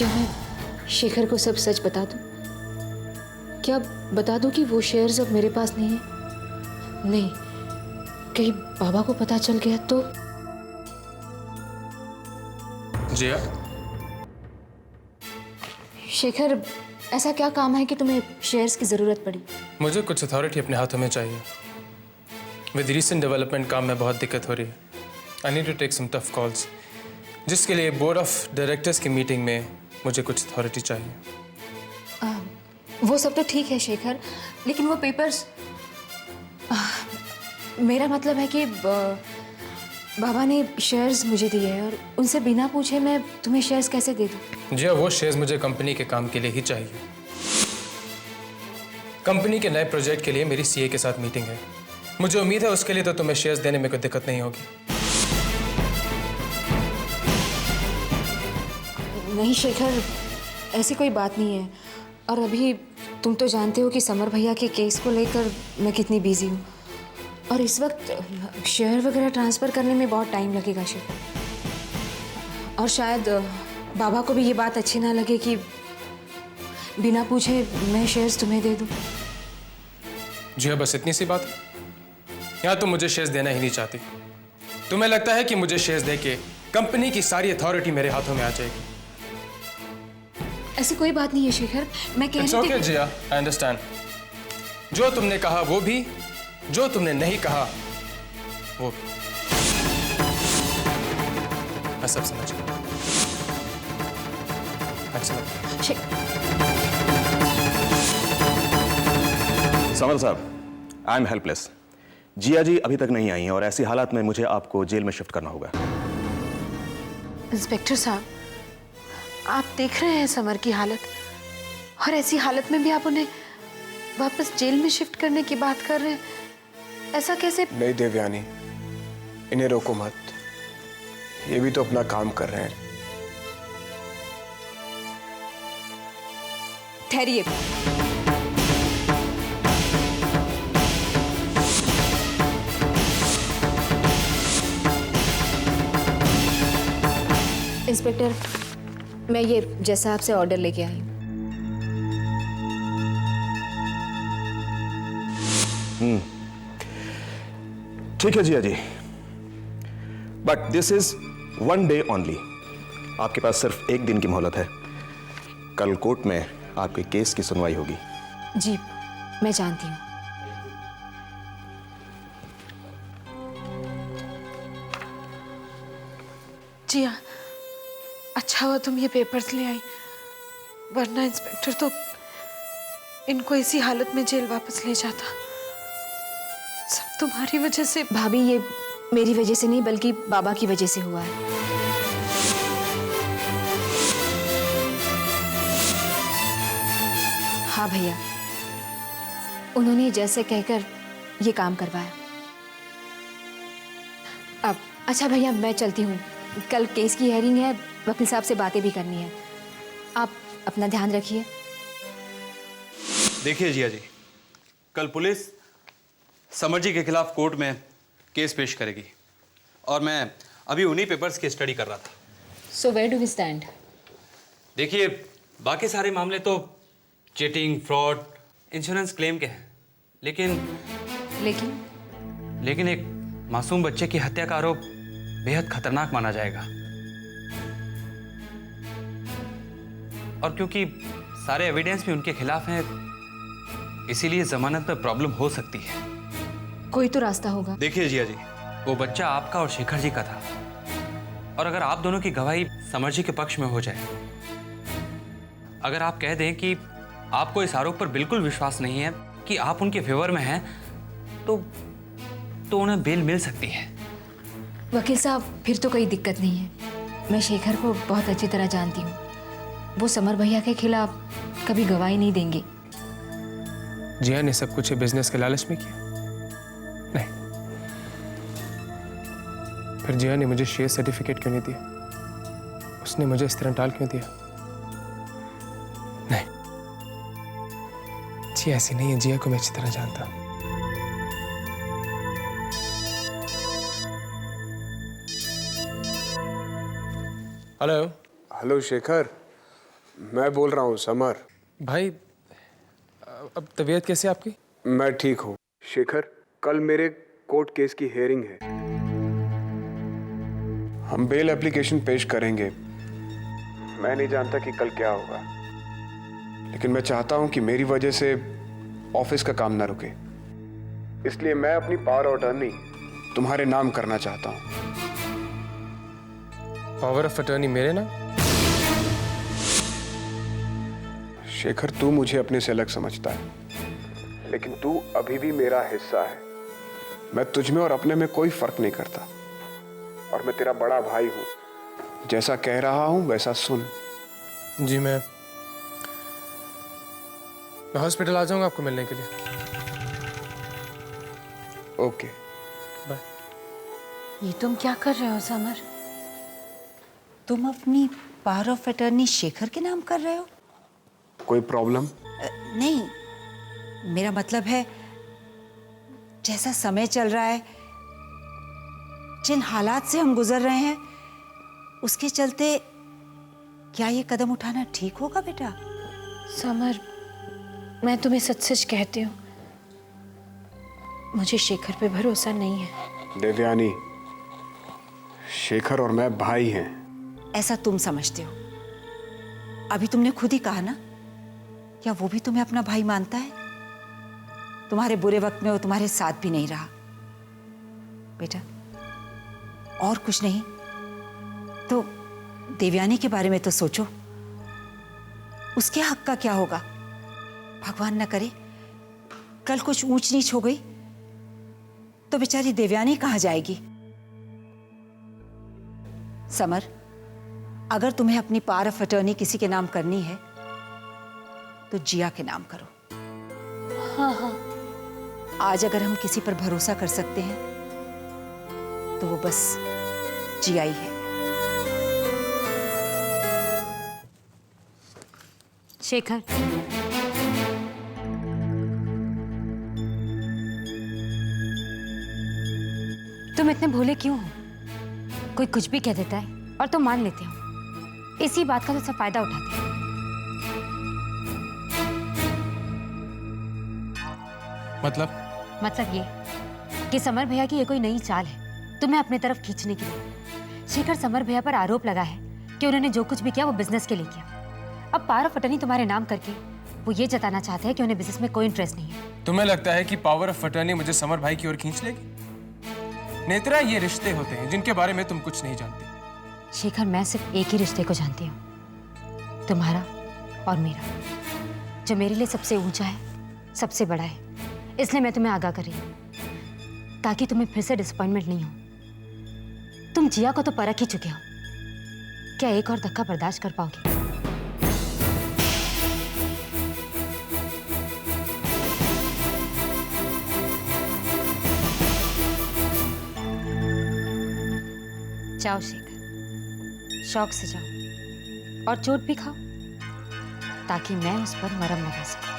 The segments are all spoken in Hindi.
क्या मैं शेखर को सब सच बता दूं? क्या बता दूं कि वो शेयर्स अब मेरे पास नहीं है? नहीं, कहीं बाबा को पता चल गया तो? जिया, शेखर, ऐसा क्या काम है कि तुम्हें शेयर्स की जरूरत पड़ी? मुझे कुछ अथॉरिटी अपने हाथों में चाहिए। विद रीसेंट डेवलपमेंट काम में बहुत दिक्कत हो रही है। I need to take some tough calls, जिसके लिए बोर्ड ऑफ डायरेक्टर्स की मीटिंग में मुझे कुछ अथॉरिटी चाहिए। वो सब तो ठीक है शेखर, लेकिन वो पेपर्स, मेरा मतलब है कि बाबा ने शेयर्स मुझे दिए हैं और उनसे बिना पूछे मैं तुम्हें शेयर्स कैसे दे दूं? जी हाँ, वो शेयर्स मुझे कंपनी के काम के लिए ही चाहिए। कंपनी के नए प्रोजेक्ट के लिए मेरी सीए के साथ मीटिंग है। मुझे उम्मीद है उसके लिए तो तुम्हें शेयर्स देने में कोई दिक्कत नहीं होगी। नहीं शेखर, ऐसी कोई बात नहीं है। और अभी तुम तो जानते हो कि समर भैया के केस को लेकर मैं कितनी बिजी हूँ, और इस वक्त शेयर वगैरह ट्रांसफ़र करने में बहुत टाइम लगेगा शेखर। और शायद बाबा को भी ये बात अच्छी ना लगे कि बिना पूछे मैं शेयर्स तुम्हें दे दूँ। जी हाँ, बस इतनी सी बात है। यहाँ तुम मुझे शेयर्स देना ही नहीं चाहती। तुम्हें लगता है कि मुझे शेयर्स देके कंपनी की सारी अथॉरिटी मेरे हाथों में आ जाएगी। ऐसी कोई बात नहीं है शेखर, मैं कह It's रही थी okay, जिया, I understand. जो तुमने कहा वो भी, जो तुमने नहीं कहा वो भी, मैं सब समझ गया। समर साहब, आई एम हेल्पलेस। जिया जी अभी तक नहीं आई हैं और ऐसी हालात में मुझे आपको जेल में शिफ्ट करना होगा। इंस्पेक्टर साहब, आप देख रहे हैं समर की हालत, और ऐसी हालत में भी आप उन्हें वापस जेल में शिफ्ट करने की बात कर रहे हैं। ऐसा कैसे? नहीं देवयानी, इन्हें रोको मत, ये भी तो अपना काम कर रहे हैं। ठहरिए। इंस्पेक्टर, मैं ये जैसा आपसे ऑर्डर लेके आई हूँ। ठीक है Jiya ji, but this is 1 day only. आपके पास सिर्फ 1 दिन की मोहलत है। कल कोर्ट में आपके केस की सुनवाई होगी। जी, मैं जानती हूँ। जी हाँ, अच्छा हुआ तुम ये पेपर्स ले आई, वरना इंस्पेक्टर तो इनको इसी हालत में जेल वापस ले जाता। सब तुम्हारी वजह से। भाभी, ये मेरी वजह से नहीं बल्कि बाबा की वजह से हुआ है। हाँ भैया, उन्होंने जैसे कहकर ये काम करवाया। अब अच्छा भैया, मैं चलती हूँ। कल केस की हेयरिंग है, वकील साहब से बातें भी करनी है। आप अपना ध्यान रखिए। देखिए जिया जी, कल पुलिस समर जी के खिलाफ कोर्ट में केस पेश करेगी और मैं अभी उन्हीं पेपर्स की स्टडी कर रहा था। So where do we stand? देखिए, बाकी सारे मामले तो चीटिंग, फ्रॉड, इंश्योरेंस क्लेम के हैं, लेकिन एक मासूम बच्चे की हत्या का आरोप बेहद खतरनाक माना जाएगा। और क्योंकि सारे एविडेंस भी उनके खिलाफ हैं, इसीलिए जमानत में प्रॉब्लम हो सकती है। कोई तो रास्ता होगा। देखिए जिया जी, वो बच्चा आपका और शेखर जी का था, और अगर आप दोनों की गवाही समर जी के पक्ष में हो जाए, अगर आप कह दें कि आपको इस आरोप पर बिल्कुल विश्वास नहीं है कि आप उनके फेवर में हैं, तो उन्हें बेल मिल सकती है। वकील साहब, फिर तो कोई दिक्कत नहीं है। मैं शेखर को बहुत अच्छी तरह जानती हूँ। वो समर भैया के खिलाफ कभी गवाही नहीं देंगे। जिया ने सब कुछ बिजनेस के लालच में किया? नहीं। फिर जिया ने मुझे शेयर सर्टिफिकेट क्यों नहीं दिया? उसने मुझे इस तरह टाल क्यों दिया? नहीं, जिया ऐसी नहीं है। जिया को मैं अच्छी तरह जानता हूं। हेलो। हेलो शेखर, मैं बोल रहा हूँ समर। भाई अब तबीयत कैसी है आपकी? मैं ठीक हूँ। शेखर, कल मेरे कोर्ट केस की हेयरिंग है। हम बेल एप्लीकेशन पेश करेंगे। मैं नहीं जानता कि कल क्या होगा, लेकिन मैं चाहता हूं कि मेरी वजह से ऑफिस का काम ना रुके। इसलिए मैं अपनी पावर ऑफ अटॉर्नी तुम्हारे नाम करना चाहता हूं। पावर ऑफ अटॉर्नी मेरे ना? शेखर, तू मुझे अपने से अलग समझता है, लेकिन तू अभी भी मेरा हिस्सा है। मैं तुझ में और अपने में कोई फर्क नहीं करता, और मैं तेरा बड़ा भाई हूं। जैसा कह रहा हूं वैसा सुन। जी मैं हॉस्पिटल आ जाऊंगा आपको मिलने के लिए। Okay bye. ये तुम क्या कर रहे हो समर? तुम अपनी पावर ऑफ अटर्नी शेखर के नाम कर रहे हो? कोई प्रॉब्लम? नहीं, मेरा मतलब है जैसा समय चल रहा है, जिन हालात से हम गुजर रहे हैं, उसके चलते क्या ये कदम उठाना ठीक होगा बेटा? समर, मैं तुम्हें सच सच कहती हूँ, मुझे शेखर पे भरोसा नहीं है। देवयानी, शेखर और मैं भाई हैं। ऐसा तुम समझते हो। अभी तुमने खुद ही कहा ना, क्या वो भी तुम्हें अपना भाई मानता है? तुम्हारे बुरे वक्त में वो तुम्हारे साथ भी नहीं रहा बेटा। और कुछ नहीं तो देवयानी के बारे में तो सोचो। उसके हक का क्या होगा? भगवान न करे कल कुछ ऊंच नीच हो गई तो बेचारी देवयानी कहां जाएगी? समर, अगर तुम्हें अपनी पावर ऑफ अटॉर्नी किसी के नाम करनी है तो जिया के नाम करो। हाँ हाँ, आज अगर हम किसी पर भरोसा कर सकते हैं तो वो बस जिया ही है। शेखर, तुम इतने भोले क्यों हो? कोई कुछ भी कह देता है और तुम मान लेते हो। इसी बात का तो सब फायदा उठाते हो। मतलब ये कि समर भैया की ये कोई नई चाल है तुम्हें अपने तरफ खींचने के लिए। शेखर समर भैया पर आरोप लगा है कि उन्होंने जो कुछ भी किया वो बिजनेस के लिए किया। अब पावर ऑफ अटर्नी तुम्हारे नाम करके वो ये जताना चाहते हैं कि उन्हें बिजनेस में कोई इंटरेस्ट नहीं है। तुम्हें लगता है कि पावर ऑफ अटर्नी मुझे समर भाई की ओर खींच लेगी? नेत्रा, ये रिश्ते होते हैं जिनके बारे में तुम कुछ नहीं जानते। शेखर, मैं सिर्फ एक ही रिश्ते को जानती हूँ, तुम्हारा और मेरा, जो मेरे लिए सबसे ऊंचा है, सबसे बड़ा है। इसलिए मैं तुम्हें आगाह कर रही हूँ ताकि तुम्हें फिर से डिसअपॉइंटमेंट नहीं हो। तुम जिया को तो परख ही चुके हो, क्या एक और धक्का बर्दाश्त कर पाओगे? जाओ शेखर, शौक से जाओ और चोट भी खाओ ताकि मैं उस पर मरहम लगा सकूं।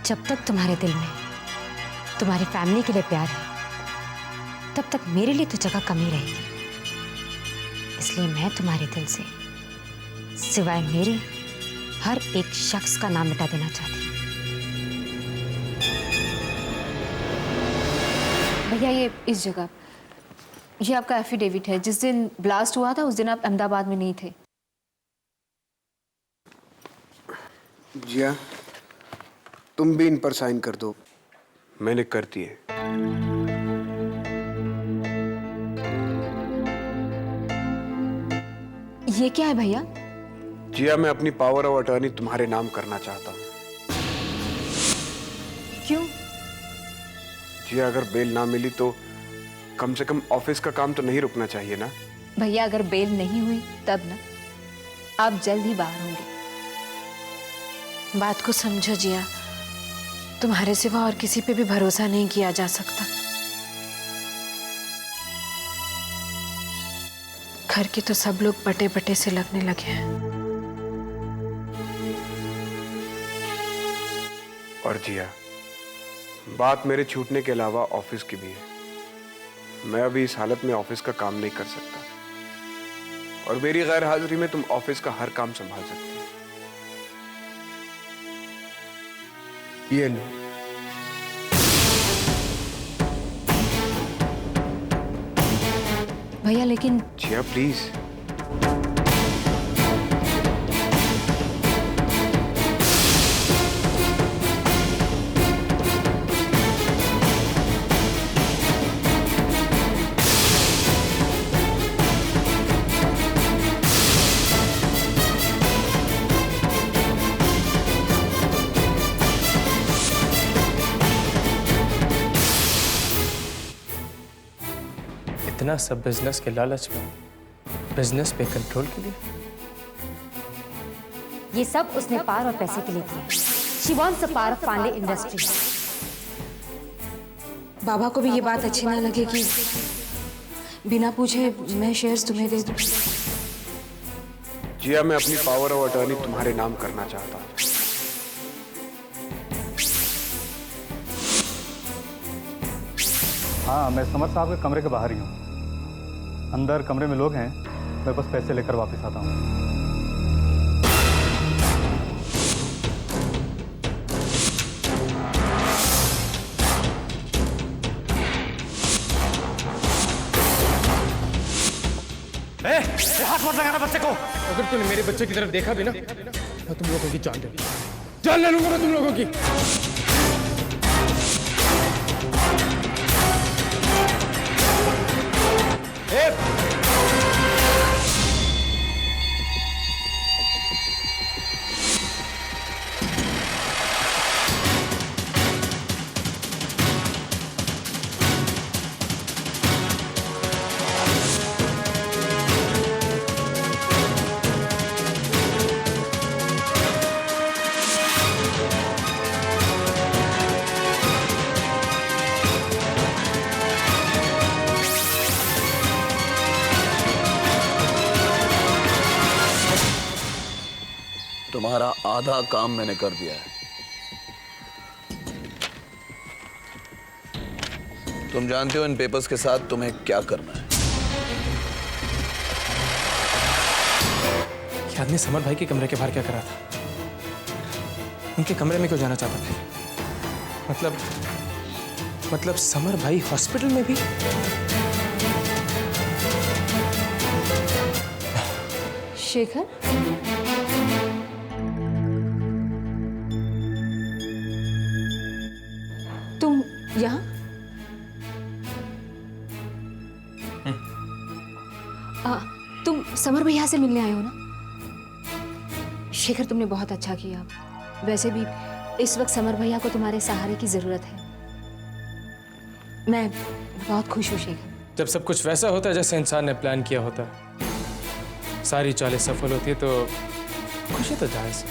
जब तक तुम्हारे दिल में तुम्हारी फैमिली के लिए प्यार है, तब तक मेरे लिए तो जगह कमी रहेगी। इसलिए मैं तुम्हारे दिल से सिवाय मेरे हर एक शख्स का नाम मिटा देना चाहती हूँ। भैया, ये इस जगह, ये आपका एफिडेविट है। जिस दिन ब्लास्ट हुआ था उस दिन आप अहमदाबाद में नहीं थे। जिया, तुम भी इन पर साइन कर दो। मैंने कर दिए। ये क्या है भैया? जिया, मैं अपनी पावर ऑफ अटॉर्नी तुम्हारे नाम करना चाहता हूँ। क्यों? जिया, अगर बेल ना मिली तो कम से कम ऑफिस का काम तो नहीं रुकना चाहिए ना? भैया, अगर बेल नहीं हुई तब ना, आप जल्द ही बाहर होंगे। बात को समझो जिया, तुम्हारे सिवा और किसी पे भी भरोसा नहीं किया जा सकता। घर के तो सब लोग बटे बटे से लगने लगे हैं। और जिया, बात मेरे छूटने के अलावा ऑफिस की भी है। मैं अभी इस हालत में ऑफिस का काम नहीं कर सकता, और मेरी गैर हाजिरी में तुम ऑफिस का हर काम संभाल सकती हो। ये लो। भैया लेकिन जिया प्लीज। इतना सब बिजनेस के लालच में, बिजनेस पे कंट्रोल के लिए। ये सब उसने पावर और पैसे के लिए किया। She wants a power of Pandey industry. बाबा को भी ये बात अच्छी ना लगे कि बिना पूछे मैं शेयर्स तुम्हें दे दूं। जिया, मैं अपनी पावर ऑफ अटॉर्नी तुम्हारे नाम करना चाहता हूँ। हाँ, मैं समर साहब के कमरे के बाहर ही हूँ। अंदर कमरे में लोग हैं, मैं बस पैसे लेकर वापस आता हूँ। हाथ मत लगाना बच्चे को। अगर तूने मेरे बच्चे की तरफ देखा भी ना, मैं तुम लोगों की जान ले लूंगा मैं तुम लोगों की। तुम्हारा आधा काम मैंने कर दिया है। तुम जानते हो इन पेपर्स के साथ तुम्हें क्या करना है। ये आदमी समर भाई के कमरे के बाहर क्या कर रहा था? उनके कमरे में क्यों जाना चाहता था? मतलब समर भाई हॉस्पिटल में भी? शेखर, तुम यहाँ? तुम समर भैया से मिलने आए हो ना? शेखर, तुमने बहुत अच्छा किया। वैसे भी इस वक्त समर भैया को तुम्हारे सहारे की जरूरत है। मैं बहुत खुश हूँ शेखर। जब सब कुछ वैसा होता है जैसे इंसान ने प्लान किया होता, सारी चालें सफल होती है तो खुशी तो जायज है।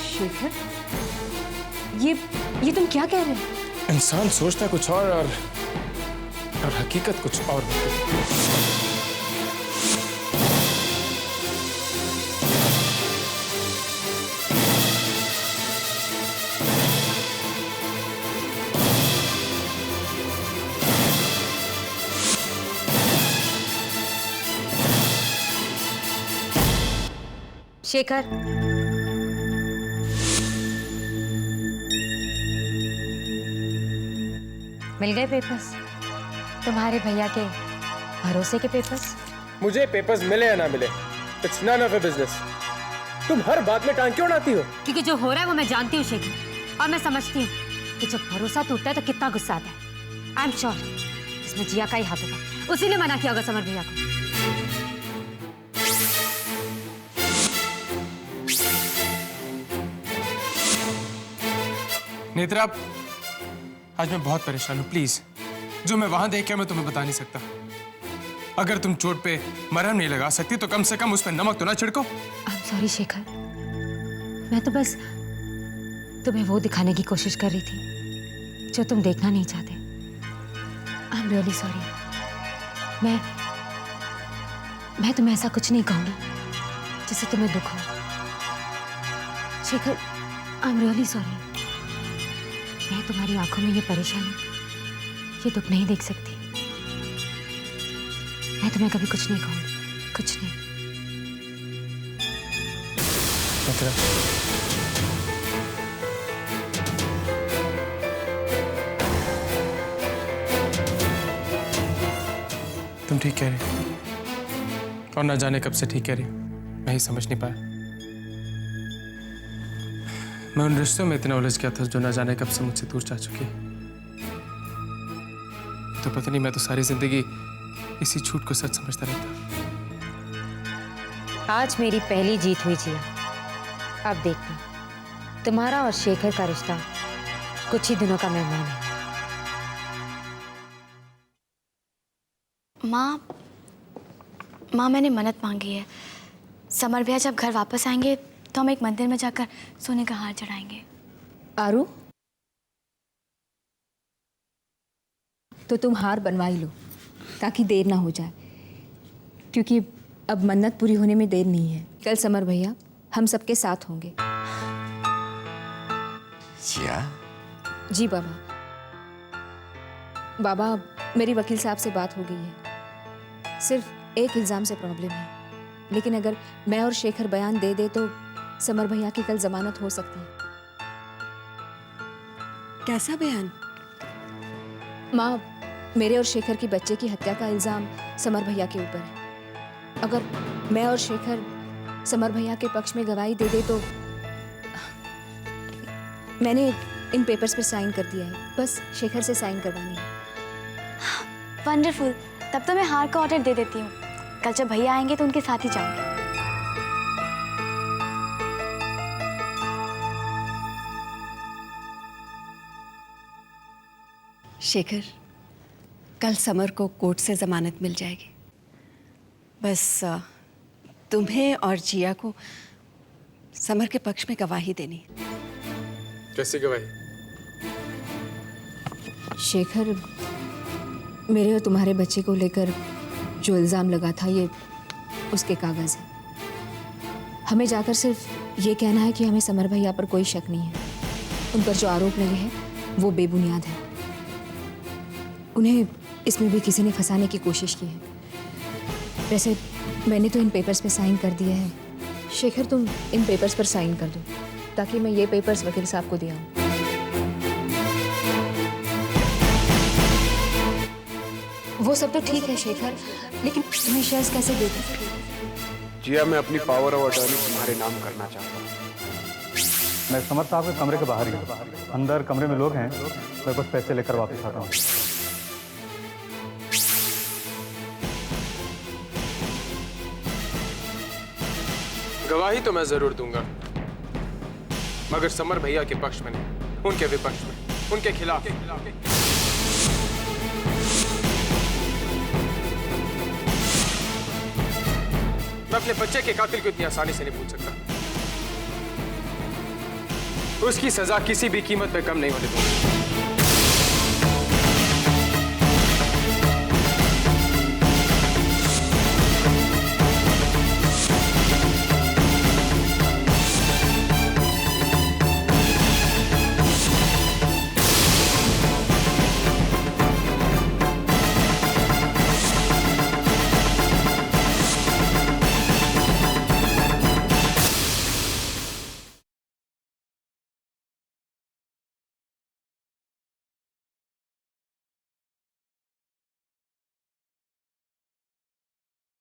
शेखर, ये तुम क्या कह रहे हो? इंसान सोचता कुछ और हकीकत कुछ और होती है। शेखर, मिल गए पेपर्स? तुम्हारे भैया के भरोसे के पेपर्स? मुझे पेपर्स मिले या ना मिले, it's none of your business. तुम हर बात में टांग क्यों अड़ाती हो? क्योंकि जो हो रहा है वो मैं जानती हूँ शेखर, और मैं समझती हूँ कि जब भरोसा टूटता है तो कितना गुस्सा आता है। आई एम श्योर इसमें जिया का ही हाथ होगा, उसी ने मना किया होगा समर भैया को। नेत्रा, आज मैं बहुत परेशान हूँ। प्लीज, जो मैं वहां देख के मैं तुम्हें बता नहीं सकता। अगर तुम चोट पे मरहम नहीं लगा सकती तो कम से कम उस पर नमक तो ना छिड़को। आई एम सॉरी शेखर, मैं तो बस तुम्हें वो दिखाने की कोशिश कर रही थी जो तुम देखना नहीं चाहते। I am really sorry. मैं तुम्हें ऐसा कुछ नहीं कहूंगी जिससे तुम्हें दुख हो। Shekhar, I am really sorry. मैं तुम्हारी आंखों में ये परेशानी, ये दुख नहीं देख सकती। मैं तुम्हें कभी कुछ नहीं कहूंगी, कुछ नहीं। तुम ठीक कह रही हो, और ना जाने कब से ठीक कह रही हो, मैं ही समझ नहीं पाया। मैं उन रिश्तों में इतना उलझ गया था जो ना जाने कब से मुझसे दूर जा चुकी है। तो पता नहीं, मैं तो सारी जिंदगी इसी झूठ को सच समझता रहता। आज मेरी पहली जीत हुई जिया। अब देखना, तुम्हारा और शेखर का रिश्ता कुछ ही दिनों का मेहमान है। माँ मैंने मन्नत मांगी है। समर भैया जब घर वापस आएंगे तो हम एक मंदिर में जाकर सोने का हार चढ़ाएंगे। आरू, तो तुम हार बनवा ही लो ताकि देर ना हो जाए, क्योंकि अब मन्नत पूरी होने में देर नहीं है। कल समर भैया हम सबके साथ होंगे। जिया? जी बाबा। बाबा, मेरी वकील साहब से बात हो गई है। सिर्फ एक इल्ज़ाम से प्रॉब्लम है, लेकिन अगर मैं और शेखर बयान दे दे तो समर भैया की कल जमानत हो सकती है। कैसा बयान? माँ, मेरे और शेखर की बच्चे की हत्या का इल्ज़ाम समर भैया के ऊपर है। अगर मैं और शेखर समर भैया के पक्ष में गवाही दे दे तो मैंने इन पेपर्स पर साइन कर दिया है, बस शेखर से साइन करवानी है। वंडरफुल, तब तो मैं हार का ऑर्डर दे देती हूँ। कल जब भैया आएंगे तो उनके साथ ही जाऊंगी। शेखर, कल समर को कोर्ट से जमानत मिल जाएगी। बस तुम्हें और जिया को समर के पक्ष में गवाही देनी। कैसी गवाही? शेखर, मेरे और तुम्हारे बच्चे को लेकर जो इल्ज़ाम लगा था, ये उसके कागज़ हैं। हमें जाकर सिर्फ ये कहना है कि हमें समर भैया पर कोई शक नहीं है। उन पर जो आरोप लगे हैं वो बेबुनियाद है। उन्हें इसमें भी किसी ने फंसाने की कोशिश की है। वैसे मैंने तो इन पेपर्स पे साइन कर दिए हैं। शेखर, तुम इन पेपर्स पर साइन कर दो ताकि मैं ये पेपर्स वकील साहब को दे आऊँ। वो सब तो ठीक है शेखर, लेकिन तुम्हें शेयर्स कैसे दे दूँ? जिया, मैं अपनी पावर ऑफ अटॉर्नी तुम्हारे नाम करना चाहता हूँ। मैं समर साहब के कमरे के बाहर ही हूँ। अंदर कमरे में लोग हैं, मैं बस पैसे लेकर वापस आता हूँ। गवाही तो मैं जरूर दूंगा, मगर समर भैया के पक्ष में नहीं, उनके विपक्ष में, उनके खिलाफ। मैं अपने बच्चे के कातिल को इतनी आसानी से नहीं पूछ सकता। उसकी सजा किसी भी कीमत पे कम नहीं होने दूंगा।